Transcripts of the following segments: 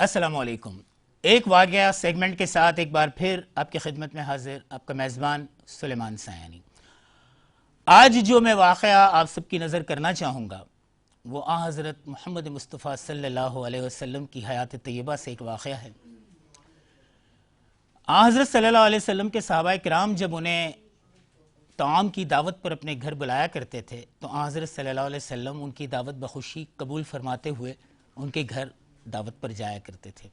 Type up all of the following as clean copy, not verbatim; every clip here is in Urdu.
السلام علیکم۔ ایک واقعہ سیگمنٹ کے ساتھ ایک بار پھر آپ کی خدمت میں حاضر آپ کا میزبان سلیمان سایانی۔ آج جو میں واقعہ آپ سب کی نظر کرنا چاہوں گا وہ حضرت محمد مصطفیٰ صلی اللہ علیہ وسلم کی حیات طیبہ سے ایک واقعہ ہے۔ حضرت صلی اللہ علیہ وسلم کے صحابہ کرام جب انہیں طعام کی دعوت پر اپنے گھر بلایا کرتے تھے تو حضرت صلی اللہ علیہ وسلم ان کی دعوت بخوشی قبول فرماتے ہوئے ان کے گھر دعوت پر جایا کرتے تھے۔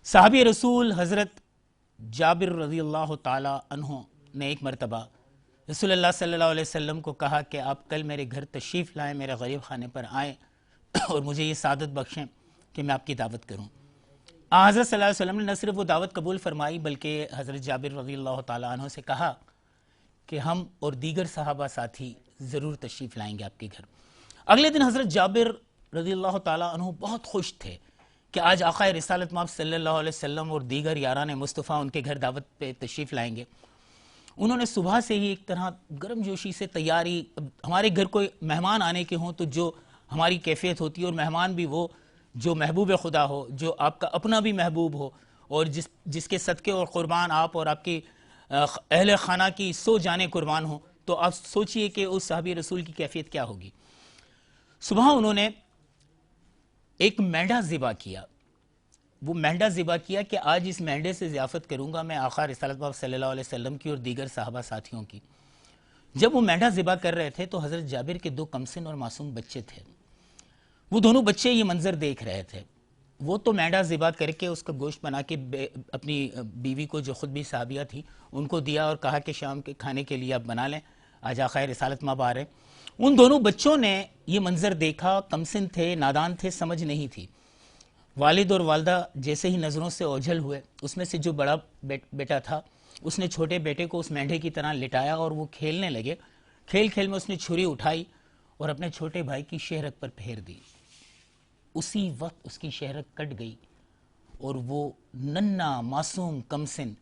صحابی رسول حضرت جابر رضی اللہ تعالی عنہ نے ایک مرتبہ رسول اللہ صلی اللہ علیہ وسلم کو کہا کہ آپ کل میرے گھر تشریف لائیں، میرے غریب خانے پر آئیں اور مجھے یہ سعادت بخشیں کہ میں آپ کی دعوت کروں۔ حضرت صلی اللہ علیہ وسلم نے نہ صرف وہ دعوت قبول فرمائی بلکہ حضرت جابر رضی اللہ تعالی عنہ سے کہا کہ ہم اور دیگر صحابہ ساتھی ضرور تشریف لائیں گے آپ کے گھر۔ اگلے دن حضرت جابر رضی اللہ تعالی عنہ بہت خوش تھے کہ آج آقا رسالت مآب صلی اللہ علیہ وسلم اور دیگر یاران مصطفیٰ ان کے گھر دعوت پہ تشریف لائیں گے۔ انہوں نے صبح سے ہی ایک طرح گرم جوشی سے تیاری، ہمارے گھر کوئی مہمان آنے کے ہوں تو جو ہماری کیفیت ہوتی ہے، اور مہمان بھی وہ جو محبوب خدا ہو، جو آپ کا اپنا بھی محبوب ہو، اور جس کے صدقے اور قربان آپ اور آپ کی اہل خانہ کی سو جانیں قربان ہوں، تو آپ سوچئے کہ اس صحابی رسول کی کیفیت کیا ہوگی۔ صبح انہوں نے ایک مینڈا ذبح کیا۔ وہ مینڈا ذبح کیا کہ آج اس مینڈے سے ضیافت کروں گا میں آقا رسالت مآب صلی اللہ علیہ وسلم کی اور دیگر صحابہ ساتھیوں کی۔ جب وہ مینڈا ذبح کر رہے تھے تو حضرت جابر کے دو کمسن اور معصوم بچے تھے۔ وہ دونوں بچے یہ منظر دیکھ رہے تھے۔ وہ تو مینڈا ذبح کر کے اس کا گوشت بنا کے اپنی بیوی کو جو خود بھی صحابیہ تھی ان کو دیا اور کہا کہ شام کے کھانے کے لیے آپ بنا لیں، آج آقا رسالت مآب آ رہے ہیں۔ ان دونوں بچوں نے یہ منظر دیکھا، کمسن تھے، نادان تھے، سمجھ نہیں تھی۔ والد اور والدہ جیسے ہی نظروں سے اوجھل ہوئے، اس میں سے جو بڑا بیٹا تھا اس نے چھوٹے بیٹے کو اس مینڈے کی طرح لٹایا اور وہ کھیلنے لگے۔ کھیل کھیل میں اس نے چھری اٹھائی اور اپنے چھوٹے بھائی کی شہرک پر پھیر دی۔ اسی وقت اس کی شہرک کٹ گئی اور وہ ننھا معصوم کمسن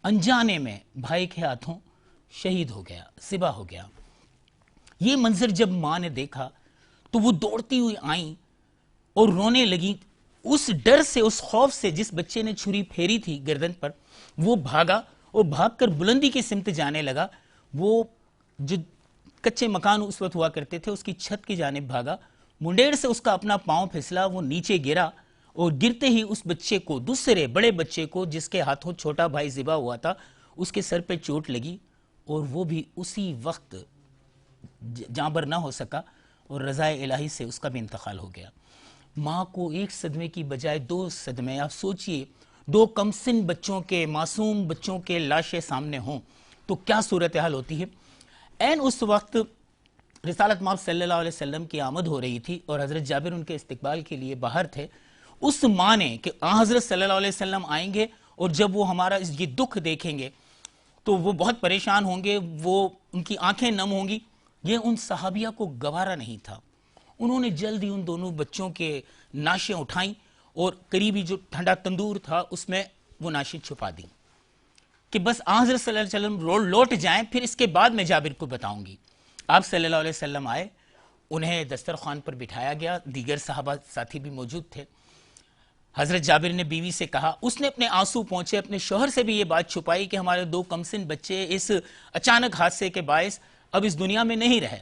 انجانے میں بھائی کے ہاتھوں شہید ہو گیا، ذبح ہو گیا۔ یہ منظر جب ماں نے دیکھا تو وہ دوڑتی ہوئی آئیں اور رونے لگیں۔ اس ڈر سے، اس خوف سے، جس بچے نے چھری پھیری تھی گردن پر، وہ بھاگا اور بھاگ کر بلندی کی سمت جانے لگا۔ وہ جو کچے مکان اس وقت ہوا کرتے تھے اس کی چھت کی جانب بھاگا، منڈیر سے اس کا اپنا پاؤں پھسلا، وہ نیچے گرا اور گرتے ہی اس بچے کو، دوسرے بڑے بچے کو جس کے ہاتھوں چھوٹا بھائی ذبح ہوا تھا، اس کے سر پہ چوٹ لگی اور وہ بھی اسی وقت جاں بر نہ ہو سکا اور رضائے الہی سے اس کا بھی انتقال ہو گیا۔ ماں کو ایک صدمے کی بجائے دو صدمے، آپ سوچئے دو کمسن بچوں کے، معصوم بچوں کے لاشیں سامنے ہوں تو کیا صورتحال ہوتی ہے۔ این اس وقت رسالت مآب صلی اللہ علیہ وسلم کی آمد ہو رہی تھی اور حضرت جابر ان کے استقبال کے لیے باہر تھے۔ اس ماں نے کہ حضرت صلی اللہ علیہ وسلم آئیں گے اور جب وہ ہمارا یہ دکھ دیکھیں گے تو وہ بہت پریشان ہوں گے، وہ ان کی آنکھیں نم ہوں گی۔ یہ ان صحابیہ کو گوارا نہیں تھا۔ انہوں نے جلدی ان دونوں بچوں کے نعشیں اٹھائیں اور قریبی جو ٹھنڈا تندور تھا اس میں وہ نعشیں چھپا دیں کہ بس حضرت صلی اللہ علیہ وسلم لوٹ جائیں، پھر اس کے بعد میں جابر کو بتاؤں گی۔ آپ صلی اللہ علیہ وسلم آئے، انہیں دسترخوان پر بٹھایا گیا، دیگر صحابہ ساتھی بھی موجود تھے۔ حضرت جابر نے بیوی سے کہا، اس نے اپنے آنسو پہنچے، اپنے شوہر سے بھی یہ بات چھپائی کہ ہمارے دو کمسن بچے اس اچانک حادثے کے باعث اب اس دنیا میں نہیں رہے۔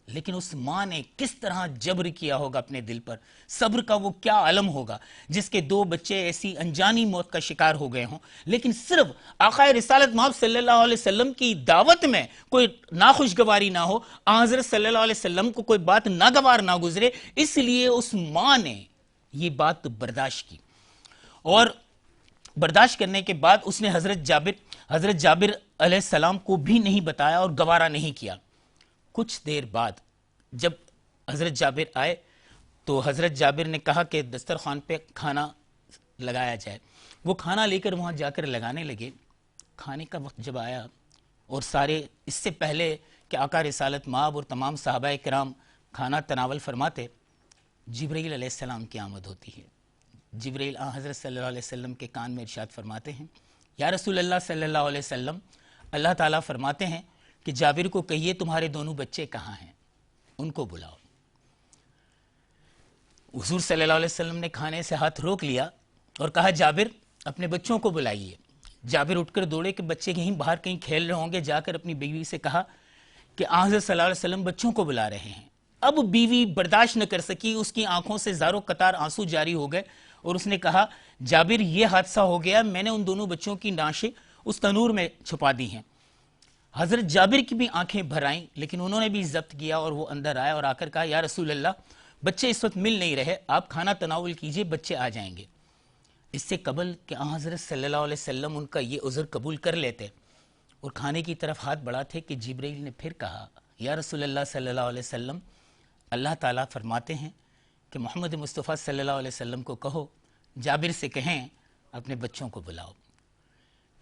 لیکن اس ماں نے کس طرح جبر کیا ہوگا اپنے دل پر، صبر کا وہ کیا علم ہوگا جس کے دو بچے ایسی انجانی موت کا شکار ہو گئے ہوں، لیکن صرف آقا رسالت مآب صلی اللہ علیہ وسلم کی دعوت میں کوئی ناخوشگواری نہ ہو، حضرت صلی اللہ علیہ وسلم کو کوئی بات ناگوار نہ گزرے، اس لیے اس ماں نے یہ بات برداشت کی۔ اور برداشت کرنے کے بعد اس نے حضرت جابر علیہ السلام کو بھی نہیں بتایا اور گوارا نہیں کیا۔ کچھ دیر بعد جب حضرت جابر آئے تو حضرت جابر نے کہا کہ دسترخوان پہ کھانا لگایا جائے۔ وہ کھانا لے کر وہاں جا کر لگانے لگے۔ کھانے کا وقت جب آیا اور سارے، اس سے پہلے کہ آقا رسالت مآب اور تمام صحابہ کرام کھانا تناول فرماتے، جبرائیل علیہ السلام کی آمد ہوتی ہے۔ جبرائیل حضرت صلی اللہ علیہ وسلم کے کان میں ارشاد فرماتے ہیں، یا رسول اللہ صلی اللہ علیہ وسلم، اللہ تعالیٰ فرماتے ہیں کہ جابر کو کہیے تمہارے دونوں بچے کہاں ہیں، ان کو بلاؤ۔ حضور صلی اللہ علیہ وسلم نے کھانے سے ہاتھ روک لیا اور کہا جابر اپنے بچوں کو بلائیے. جابر اٹھ کر دوڑے کہ بچے کہیں باہر کہیں کھیل رہے ہوں گے. جا کر اپنی بیوی سے کہا کہ حضرت صلی اللہ علیہ وسلم بچوں کو بلا رہے ہیں. اب بیوی برداشت نہ کر سکی, اس کی آنکھوں سے زاروں قطار آنسو جاری ہو گئے اور اس نے کہا جابر یہ حادثہ ہو گیا, میں نے ان دونوں بچوں کی نعشیں اس تنور میں چھپا دی ہیں. حضرت جابر کی بھی آنکھیں بھر آئیں, لیکن انہوں نے بھی ضبط کیا اور وہ اندر آئے اور آ کر کہا یا رسول اللہ بچے اس وقت مل نہیں رہے, آپ کھانا تناول کیجئے, بچے آ جائیں گے. اس سے قبل کہ حضرت صلی اللہ علیہ وسلم ان کا یہ عذر قبول کر لیتے اور کھانے کی طرف ہاتھ بڑھاتے کہ جبرائیل نے پھر کہا یا رسول اللہ صلی اللہ علیہ وسلم اللہ تعالیٰ فرماتے ہیں کہ محمد مصطفیٰ صلی اللہ علیہ وسلم کو کہو جابر سے کہیں اپنے بچوں کو بلاؤ.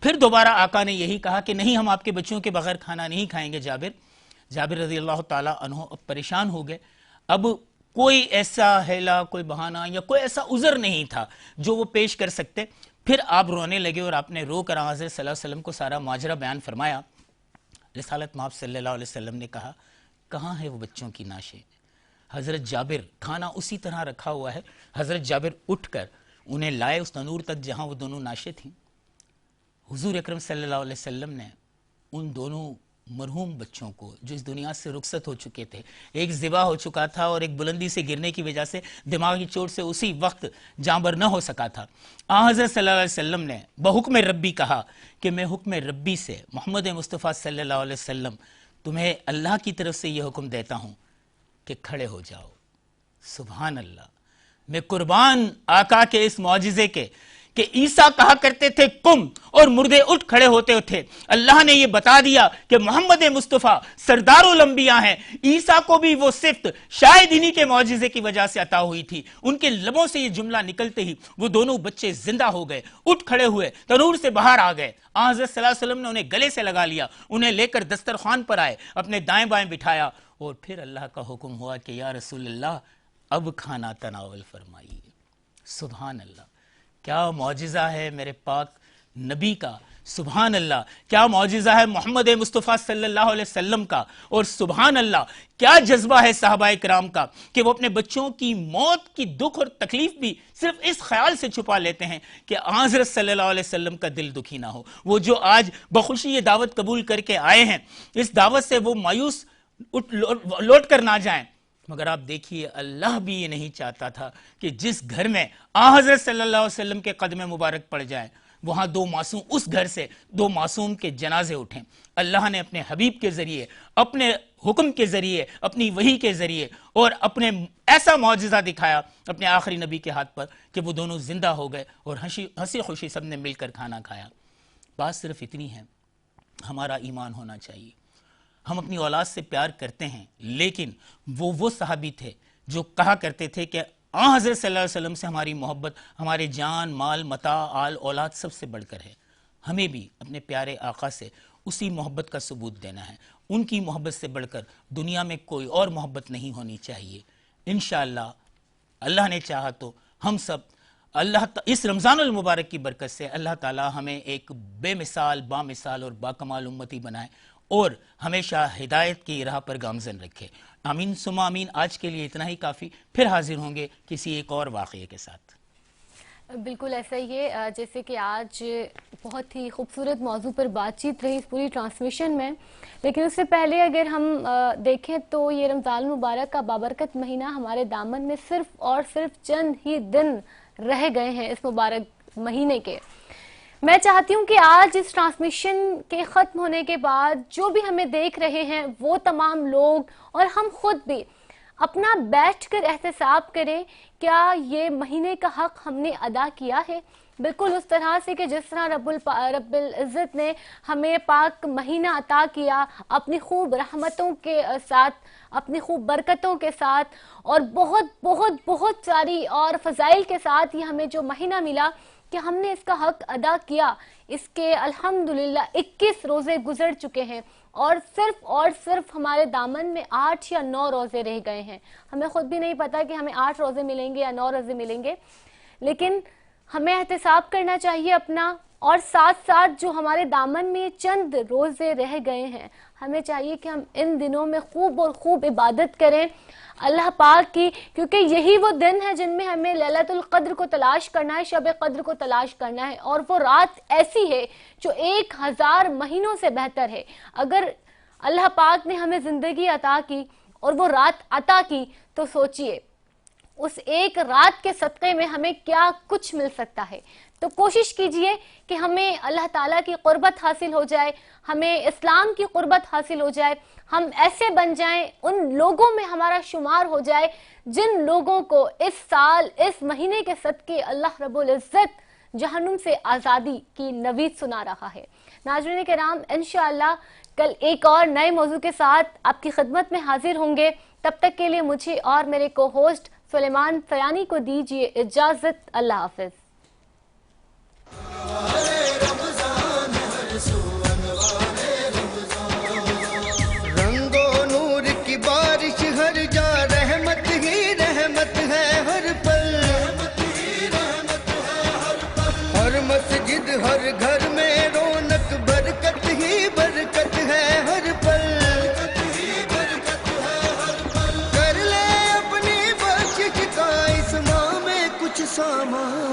پھر دوبارہ آقا نے یہی کہا کہ نہیں ہم آپ کے بچوں کے بغیر کھانا نہیں کھائیں گے جابر. جابر رضی اللہ تعالیٰ عنہ اب پریشان ہو گئے. اب کوئی ایسا ہیلا, کوئی بہانہ یا کوئی ایسا عذر نہیں تھا جو وہ پیش کر سکتے. پھر آپ رونے لگے اور آپ نے رو کر حضرت صلی اللہ علیہ وسلم کو سارا ماجرا بیان فرمایا. رسالت مآب صلی اللہ علیہ وسلم نے کہا کہاں ہے وہ بچوں کی نعشیں؟ حضرت جابر, کھانا اسی طرح رکھا ہوا ہے. حضرت جابر اٹھ کر انہیں لائے اس تنور تک جہاں وہ دونوں نعشیں تھیں. حضور اکرم صلی اللہ علیہ وسلم نے ان دونوں مرحوم بچوں کو جو اس دنیا سے رخصت ہو چکے تھے, ایک ذبح ہو چکا تھا اور ایک بلندی سے گرنے کی وجہ سے دماغی چوٹ سے اسی وقت جانبر نہ ہو سکا تھا, حضرت صلی اللہ علیہ وسلم نے بحکم ربی کہا کہ میں حکم ربی سے محمد مصطفیٰ صلی اللہ علیہ وسلم تمہیں اللہ کی طرف سے یہ حکم دیتا ہوں کہ کھڑے ہو جاؤ. سبحان اللہ, میں قربان آقا کے اس معجزے کے کہ عیسیٰ کہا کرتے تھے کم اور مردے اٹھ کھڑے ہوتے تھے. اللہ نے یہ بتا دیا کہ محمد مصطفیٰ سردار الانبیاء ہیں. عیسیٰ کو بھی وہ صفت شاید انہی کے معجزے کی وجہ سے عطا ہوئی تھی. ان کے لبوں سے یہ جملہ نکلتے ہی وہ دونوں بچے زندہ ہو گئے, اٹھ کھڑے ہوئے, تنور سے باہر آ گئے. حضرت صلی اللہ علیہ وسلم نے انہیں گلے سے لگا لیا, انہیں لے کر دسترخوان پر آئے, اپنے دائیں بائیں بٹھایا اور پھر اللہ کا حکم ہوا کہ یا رسول اللہ اب کھانا تناول فرمائیے. سبحان اللہ, کیا معجزہ ہے میرے پاک نبی کا. سبحان اللہ, کیا معجزہ ہے محمد مصطفیٰ صلی اللہ علیہ وسلم کا. اور سبحان اللہ, کیا جذبہ ہے صحابہ کرام کا کہ وہ اپنے بچوں کی موت کی دکھ اور تکلیف بھی صرف اس خیال سے چھپا لیتے ہیں کہ حضرت صلی اللہ علیہ وسلم کا دل دکھی نہ ہو. وہ جو آج بخوشی یہ دعوت قبول کر کے آئے ہیں, اس دعوت سے وہ مایوس لوٹ کر نہ جائیں. مگر آپ دیکھیے اللہ بھی یہ نہیں چاہتا تھا کہ جس گھر میں حضرت صلی اللہ علیہ وسلم کے قدم مبارک پڑ جائیں وہاں دو معصوم, اس گھر سے دو معصوم کے جنازے اٹھیں. اللہ نے اپنے حبیب کے ذریعے, اپنے حکم کے ذریعے, اپنی وحی کے ذریعے اور اپنے ایسا معجزہ دکھایا اپنے آخری نبی کے ہاتھ پر کہ وہ دونوں زندہ ہو گئے اور ہنسی خوشی سب نے مل کر کھانا کھایا. بات صرف اتنی ہے, ہمارا ایمان ہونا چاہیے. ہم اپنی اولاد سے پیار کرتے ہیں, لیکن وہ صحابی تھے جو کہا کرتے تھے کہ حضرت صلی اللہ علیہ وسلم سے ہماری محبت ہمارے جان, مال, متاع, آل, اولاد سب سے بڑھ کر ہے. ہمیں بھی اپنے پیارے آقا سے اسی محبت کا ثبوت دینا ہے. ان کی محبت سے بڑھ کر دنیا میں کوئی اور محبت نہیں ہونی چاہیے. انشاءاللہ اللہ نے چاہا تو ہم سب اس رمضان المبارک کی برکت سے اللہ تعالی ہمیں ایک بے مثال, بامثال اور باکمال امتی بنائے اور ہمیشہ ہدایت کی راہ پر گامزن رکھے. آمین ثم آمین. آج کے لیے اتنا ہی کافی, پھر حاضر ہوں گے کسی ایک اور واقعے کے ساتھ. بالکل ایسا ہی ہے جیسے کہ آج بہت ہی خوبصورت موضوع پر بات چیت رہی اس پوری ٹرانسمیشن میں, لیکن اس سے پہلے اگر ہم دیکھیں تو یہ رمضان المبارک کا بابرکت مہینہ ہمارے دامن میں صرف اور صرف چند ہی دن رہ گئے ہیں اس مبارک مہینے کے. میں چاہتی ہوں کہ آج اس ٹرانسمیشن کے ختم ہونے کے بعد جو بھی ہمیں دیکھ رہے ہیں وہ تمام لوگ اور ہم خود بھی اپنا بیٹھ کر احتساب کریں کیا یہ مہینے کا حق ہم نے ادا کیا ہے. بالکل اس طرح سے کہ جس طرح رب العزت نے ہمیں پاک مہینہ عطا کیا اپنی خوب رحمتوں کے ساتھ, اپنی خوب برکتوں کے ساتھ اور بہت بہت بہت ساری اور فضائل کے ساتھ یہ ہمیں جو مہینہ ملا کہ ہم نے اس کا حق ادا کیا. اس کے الحمدللہ 21 روزے گزر چکے ہیں اور صرف ہمارے دامن میں 8 یا 9 روزے رہ گئے ہیں. ہمیں خود بھی نہیں پتا کہ ہمیں 8 روزے ملیں گے یا 9 روزے ملیں گے, لیکن ہمیں احتساب کرنا چاہیے اپنا، اور ساتھ ساتھ جو ہمارے دامن میں چند روزے رہ گئے ہیں ہمیں چاہیے کہ ہم ان دنوں میں خوب اور خوب عبادت کریں اللہ پاک کی، کیونکہ یہی وہ دن ہے جن میں ہمیں لیلۃ القدر کو تلاش کرنا ہے، شب قدر کو تلاش کرنا ہے، اور وہ رات ایسی ہے جو 1000 مہینوں سے بہتر ہے۔ اگر اللہ پاک نے ہمیں زندگی عطا کی اور وہ رات عطا کی تو سوچئے اس ایک رات کے صدقے میں ہمیں کیا کچھ مل سکتا ہے۔ تو کوشش کیجئے کہ ہمیں اللہ تعالیٰ کی قربت حاصل ہو جائے، ہمیں اسلام کی قربت حاصل ہو جائے، ہم ایسے بن جائیں، ان لوگوں میں ہمارا شمار ہو جائے جن لوگوں کو اس سال اس مہینے کے صدقے اللہ رب العزت جہنم سے آزادی کی نوید سنا رہا ہے۔ ناظرین کرام، انشاءاللہ کل ایک اور نئے موضوع کے ساتھ آپ کی خدمت میں حاضر ہوں گے۔ تب تک کے لیے مجھے اور میرے کو ہوسٹ سلیمان فیانی کو دیجیے اجازت۔ اللہ حافظ۔ رنگ و نور کی بارش ہر جا، رحمت ہی رحمت ہے ہر پل، ہر مسجد ہر گھر میں رونق، برکت ہی برکت ہے ہر پل، کر لے اپنی بخشش کا اس ماہ میں کچھ سامان۔